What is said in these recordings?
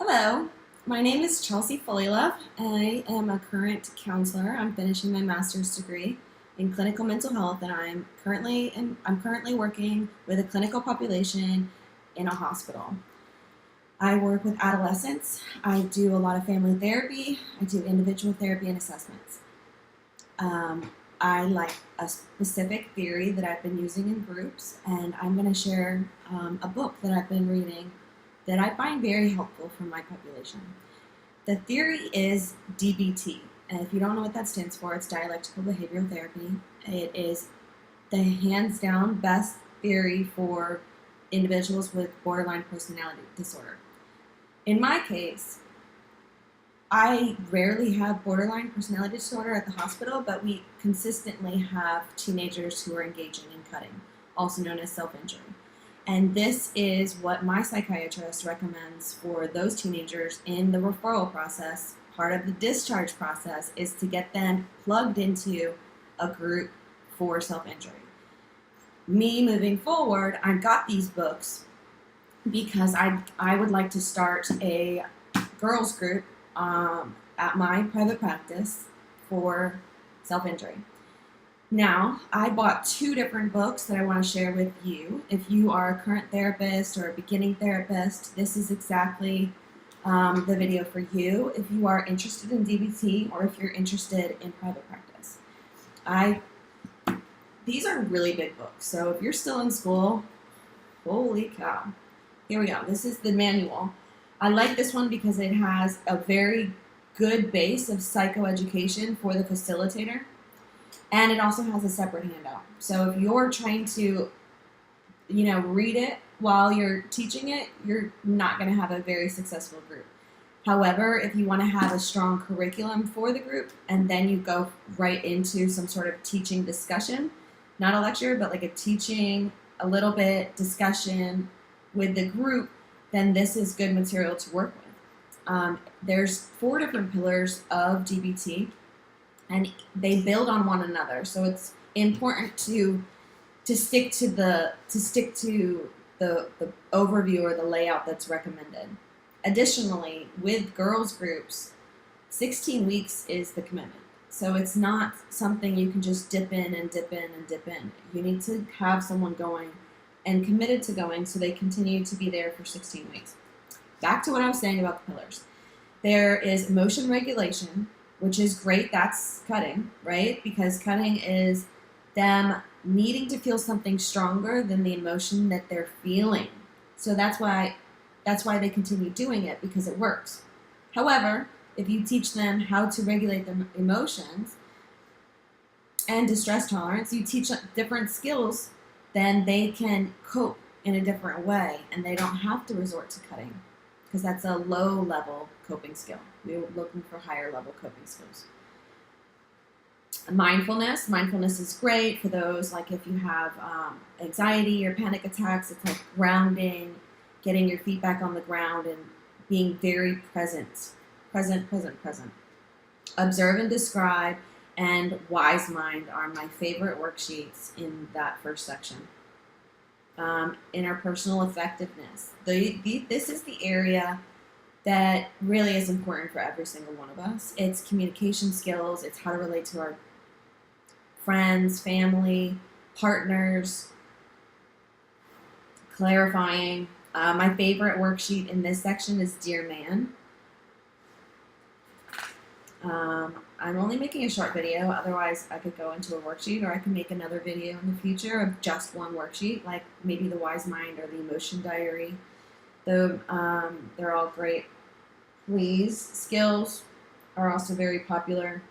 Hello, my name is Chelsea Fullylove. I am a current counselor. I'm finishing my master's degree in clinical mental health, and I'm currently working with a clinical population in a hospital. I work with adolescents. I do a lot of family therapy. I do individual therapy and assessments. I like a specific theory that I've been using in groups, and I'm going to share a book that I've been reading that I find very helpful for my population. The theory is DBT, and if you don't know what that stands for, it's Dialectical Behavioral Therapy. It is the hands down best theory for individuals with borderline personality disorder. In my case, I rarely have borderline personality disorder at the hospital, but we consistently have teenagers who are engaging in cutting, also known as self-injury. And this is what my psychiatrist recommends for those teenagers in the referral process. Part of the discharge process is to get them plugged into a group for self-injury. Me moving forward, I got these books because I would like to start a girls group at my private practice for self-injury. Now, I bought two different books that I want to share with you. If you are a current therapist or a beginning therapist, this is exactly the video for you. If you are interested in DBT or if you're interested in private practice. These are really big books, so if you're still in school, holy cow. Here we go. This is the manual. I like this one because it has a very good base of psychoeducation for the facilitator, and it also has a separate handout. So if you're trying to, read it while you're teaching it, you're not going to have a very successful group. However, if you want to have a strong curriculum for the group, and then you go right into some sort of teaching discussion, not a lecture, but like a teaching, a little bit discussion with the group, then this is good material to work with. There's 4 different pillars of DBT, and they build on one another. So it's important to stick to the overview or the layout that's recommended. Additionally, with girls groups, 16 weeks is the commitment. So it's not something you can just dip in and dip in and dip in. You need to have someone going and committed to going so they continue to be there for 16 weeks. Back to what I was saying about the pillars. There is emotion regulation, which is great. That's cutting, right? Because cutting is them needing to feel something stronger than the emotion that they're feeling. So that's why they continue doing it, because it works. However, if you teach them how to regulate their emotions and distress tolerance, you teach different skills, then they can cope in a different way, and they don't have to resort to cutting, because that's a low-level coping skill. We're looking for higher-level coping skills. Mindfulness is great for those, like if you have anxiety or panic attacks. It's like grounding, getting your feet back on the ground, and being very present. Observe and describe and wise mind are my favorite worksheets in that first section. Interpersonal effectiveness. This is the area that really is important for every single one of us. It's communication skills. It's how to relate to our friends, family, partners, clarifying. My favorite worksheet in this section is Dear Man. I'm only making a short video, otherwise I could go into a worksheet, or I can make another video in the future of just one worksheet, like maybe the Wise Mind or the Emotion Diary. They're all great. Please skills are also very popular.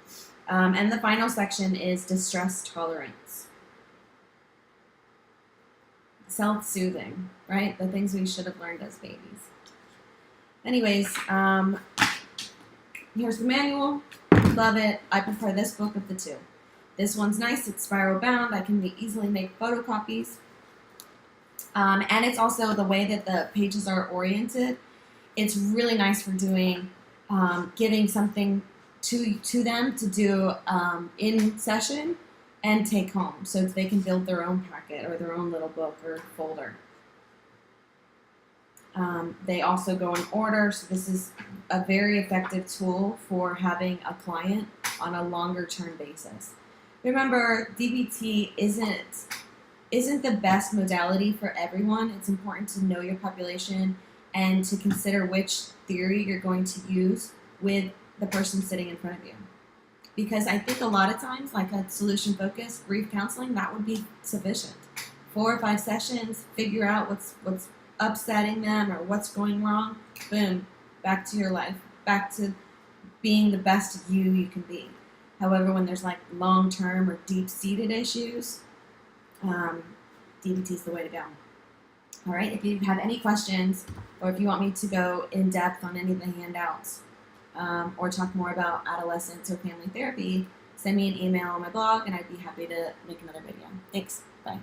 And the final section is distress tolerance. Self-soothing, right? The things we should have learned as babies. Anyways, here's the manual. Love it. I prefer this book of the two. This one's nice. It's spiral bound. I can easily make photocopies. And it's also the way that the pages are oriented. It's really nice for doing, giving something to them to do in session and take home, so they can build their own packet or their own little book or folder. They also go in order, so this is a very effective tool for having a client on a longer term basis. Remember, DBT isn't the best modality for everyone. It's important to know your population and to consider which theory you're going to use with the person sitting in front of you. Because I think a lot of times, like a solution focused brief counseling, that would be sufficient. 4 or 5 sessions, figure out what's upsetting them or what's going wrong. Boom, back to your life, back to being the best you can be. However, when there's like long-term or deep-seated issues, DBT is the way to go. All right, if you have any questions or if you want me to go in depth on any of the handouts or talk more about adolescence or family therapy, send me an email on my blog and I'd be happy to make another video. Thanks. Bye.